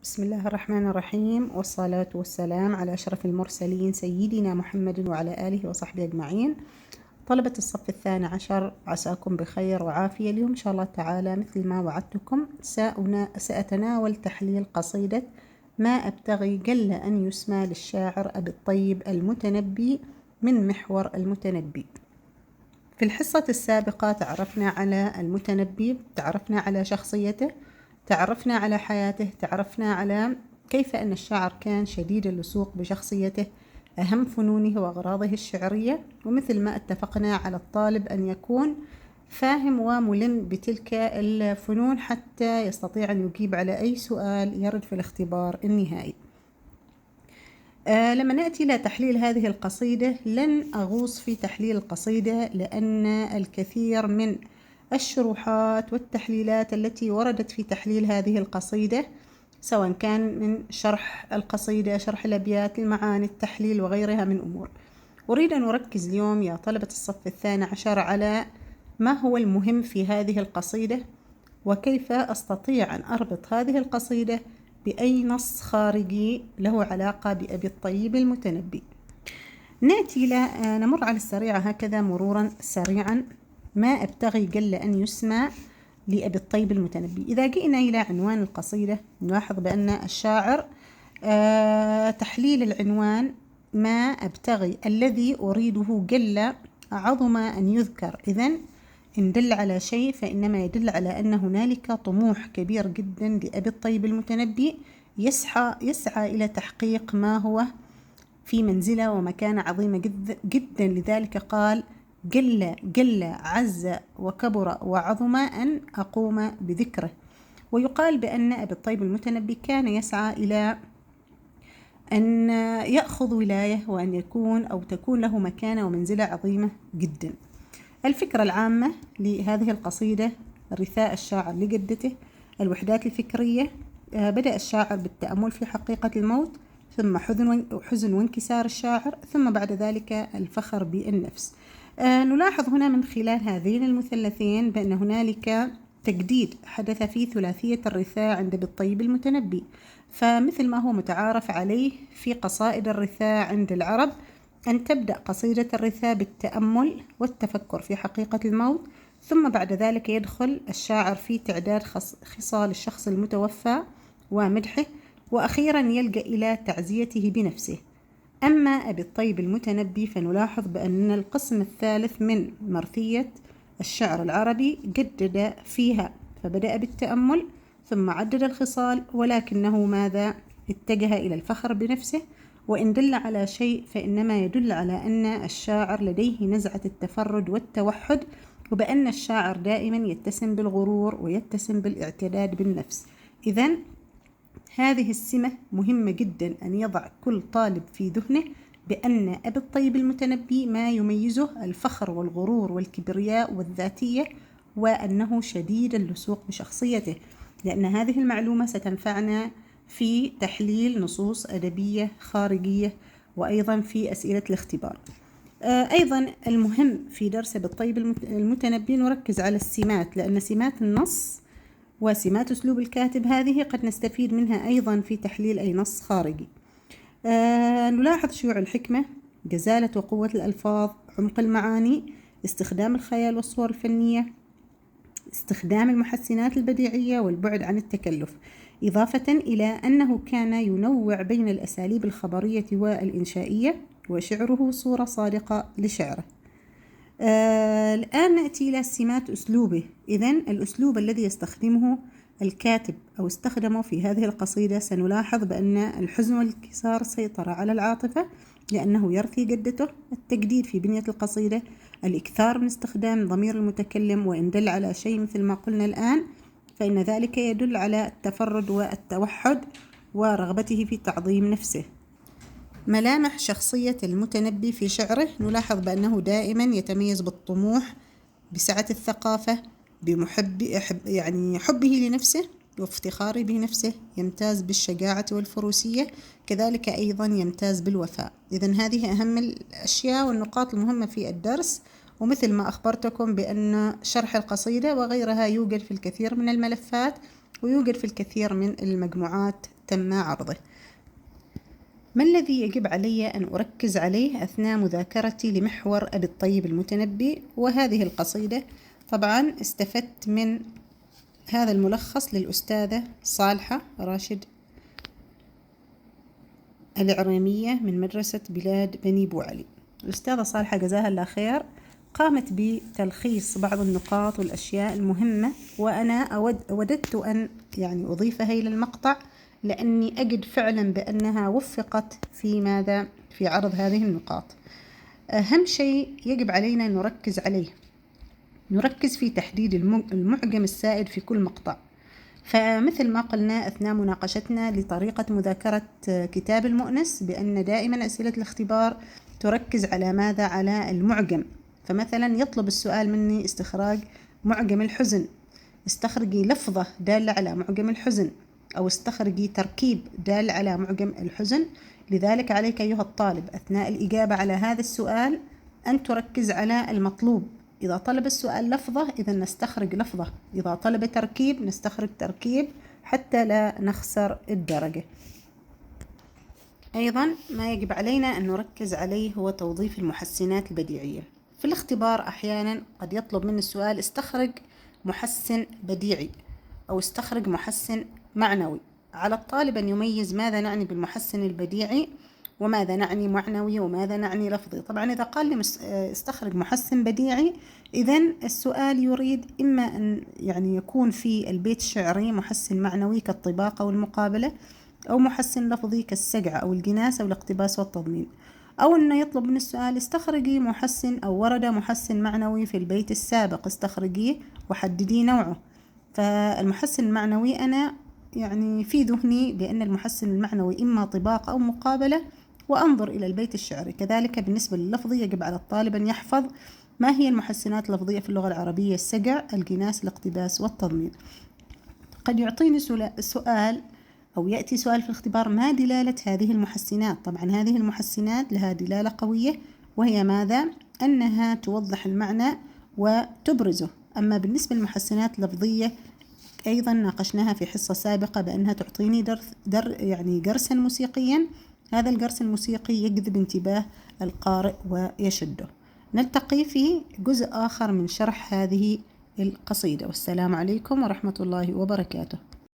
بسم الله الرحمن الرحيم، والصلاة والسلام على أشرف المرسلين سيدنا محمد وعلى آله وصحبه أجمعين. طلبة الصف الثاني عشر، عساكم بخير وعافية. اليوم إن شاء الله تعالى مثل ما وعدتكم سأتناول تحليل قصيدة ما أبتغي قل أن يسمى للشاعر أبي الطيب المتنبي من محور المتنبي. في الحصة السابقة تعرفنا على المتنبي، تعرفنا على شخصيته، تعرفنا على حياته، تعرفنا على كيف أن الشاعر كان شديد اللصوق بشخصيته، أهم فنونه وأغراضه الشعرية، ومثل ما اتفقنا على الطالب أن يكون فاهم وملم بتلك الفنون حتى يستطيع أن يجيب على أي سؤال يرد في الاختبار النهائي. لما نأتي إلى تحليل هذه القصيدة لن أغوص في تحليل القصيدة، لأن الكثير من الشروحات والتحليلات التي وردت في تحليل هذه القصيدة، سواء كان من شرح القصيدة، شرح الأبيات، المعاني، التحليل وغيرها من أمور. أريد أن أركز اليوم يا طلبة الصف الثاني عشر على ما هو المهم في هذه القصيدة، وكيف أستطيع أن أربط هذه القصيدة بأي نص خارجي له علاقة بأبي الطيب المتنبي. نأتي نمر على السريع هكذا مرورا سريعا. ما أبتغي قل أن يسمى لأبي الطيب المتنبي. إذا جئنا إلى عنوان القصيدة نلاحظ بأن الشاعر تحليل العنوان ما أبتغي الذي أريده قل عظم أن يذكر. إذن إن دل على شيء فإنما يدل على أن هنالك طموح كبير جدا لأبي الطيب المتنبي يسعى إلى تحقيق ما هو في منزلة ومكانة عظيمة جدا. لذلك قال قل عز وكبر وعظم أن أقوم بذكره. ويقال بأن أبي الطيب المتنبي كان يسعى إلى أن يأخذ ولاية وأن يكون أو تكون له مكانة ومنزلة عظيمة جدا. الفكرة العامة لهذه القصيدة: رثاء الشاعر لجدته، الوحدات الفكرية، بدأ الشاعر بالتأمل في حقيقة الموت، ثم حزن وانكسار الشاعر، ثم بعد ذلك الفخر بالنفس. نلاحظ هنا من خلال هذين المثلثين بأن هنالك تجديد حدث في ثلاثية الرثاء عند أبي الطيب المتنبي. فمثل ما هو متعارف عليه في قصائد الرثاء عند العرب، أن تبدأ قصيدة الرثاء بالتأمل والتفكر في حقيقة الموت، ثم بعد ذلك يدخل الشاعر في تعداد خصال الشخص المتوفى ومدحه، وأخيرا يلجأ إلى تعزيته بنفسه. أما أبي الطيب المتنبي فنلاحظ بأن القسم الثالث من مرثية الشعر العربي جدد فيها، فبدأ بالتأمل ثم عدد الخصال، ولكنه ماذا؟ اتجه إلى الفخر بنفسه. وإن دل على شيء فإنما يدل على أن الشاعر لديه نزعة التفرد والتوحد، وبأن الشاعر دائما يتسم بالغرور ويتسم بالاعتداد بالنفس. إذن هذه السمة مهمة جدا أن يضع كل طالب في ذهنه بأن أبي الطيب المتنبي ما يميزه الفخر والغرور والكبرياء والذاتية، وأنه شديد اللصوق بشخصيته، لأن هذه المعلومة ستنفعنا في تحليل نصوص أدبية خارجية وأيضا في أسئلة الاختبار. أيضا المهم في درس أبي الطيب المتنبي نركز على السمات، لأن سمات النص وسمات أسلوب الكاتب هذه قد نستفيد منها أيضا في تحليل أي نص خارجي. نلاحظ شيوع الحكمة، جزالة وقوة الألفاظ، عمق المعاني، استخدام الخيال والصور الفنية، استخدام المحسنات البديعية والبعد عن التكلف، إضافة إلى أنه كان ينوع بين الأساليب الخبرية والإنشائية، وشعره صورة صادقة لشعره. الآن نأتي إلى سمات أسلوبه. إذن الأسلوب الذي يستخدمه الكاتب أو استخدمه في هذه القصيدة، سنلاحظ بأن الحزن والانكسار سيطر على العاطفة لأنه يرثي جدته، التجديد في بنية القصيدة، الإكثار من استخدام ضمير المتكلم، وإن دل على شيء مثل ما قلنا الآن فإن ذلك يدل على التفرد والتوحد ورغبته في تعظيم نفسه. ملامح شخصية المتنبي في شعره، نلاحظ بأنه دائما يتميز بالطموح، بسعة الثقافة، حبه لنفسه وافتخاره بنفسه، يمتاز بالشجاعة والفروسية، كذلك أيضا يمتاز بالوفاء. إذن هذه أهم الأشياء والنقاط المهمة في الدرس. ومثل ما أخبرتكم بأن شرح القصيدة وغيرها يوجد في الكثير من الملفات، ويوجد في الكثير من المجموعات تم عرضه. ما الذي يجب علي أن أركز عليه أثناء مذاكرتي لمحور أبي الطيب المتنبي وهذه القصيدة؟ طبعا استفدت من هذا الملخص للأستاذة صالحة راشد العريمية من مدرسة بلاد بني بوعلي. الأستاذة صالحة جزاها الله خير قامت بتلخيص بعض النقاط والأشياء المهمة، وأنا وددت أن أضيفها إلى المقطع، لأني أجد فعلا بأنها وفقت في ماذا؟ في عرض هذه النقاط. أهم شيء يجب علينا أن نركز عليه، نركز في تحديد المعجم السائد في كل مقطع. فمثل ما قلنا أثناء مناقشتنا لطريقة مذاكرة كتاب المؤنس، بأن دائما أسئلة الاختبار تركز على ماذا؟ على المعجم. فمثلا يطلب السؤال مني استخراج معجم الحزن، استخرجي لفظة دالة على معجم الحزن، أو استخرجي تركيب دال على معجم الحزن. لذلك عليك أيها الطالب أثناء الإجابة على هذا السؤال أن تركز على المطلوب. إذا طلب السؤال لفظة إذا نستخرج لفظة، إذا طلب تركيب نستخرج تركيب، حتى لا نخسر الدرجة. أيضا ما يجب علينا أن نركز عليه هو توظيف المحسنات البديعية. في الاختبار أحيانا قد يطلب من السؤال استخرج محسن بديعي أو استخرج محسن معنوي. على الطالب أن يميز ماذا نعني بالمحسن البديعي وماذا نعني معنوي وماذا نعني لفظي. طبعا إذا قال لي استخرج محسن بديعي، إذن السؤال يريد إما أن يكون في البيت الشعري محسن معنوي كالطباقة والمقابلة، أو محسن لفظي كالسجع أو الجناس أو الاقتباس والتضمين، أو أنه يطلب من السؤال استخرجي محسن أو ورد محسن معنوي في البيت السابق، استخرجيه وحددي نوعه. فالمحسن المعنوي أنا في ذهني بأن المحسن المعنوي إما طباقة أو مقابلة، وأنظر إلى البيت الشعري. كذلك بالنسبة لللفظي يجب على الطالب أن يحفظ ما هي المحسنات اللفظية في اللغة العربية: السجع، الجناس، الاقتباس والتضمين. قد يعطيني سؤال أو يأتي سؤال في الاختبار: ما دلالة هذه المحسنات؟ طبعا هذه المحسنات لها دلالة قوية، وهي ماذا؟ أنها توضح المعنى وتبرزه. أما بالنسبة للمحسنات اللفظية أيضا ناقشناها في حصة سابقة بأنها تعطيني جرسا موسيقيا، هذا الجرس الموسيقي يجذب انتباه القارئ ويشده. نلتقي في جزء آخر من شرح هذه القصيدة، والسلام عليكم ورحمة الله وبركاته.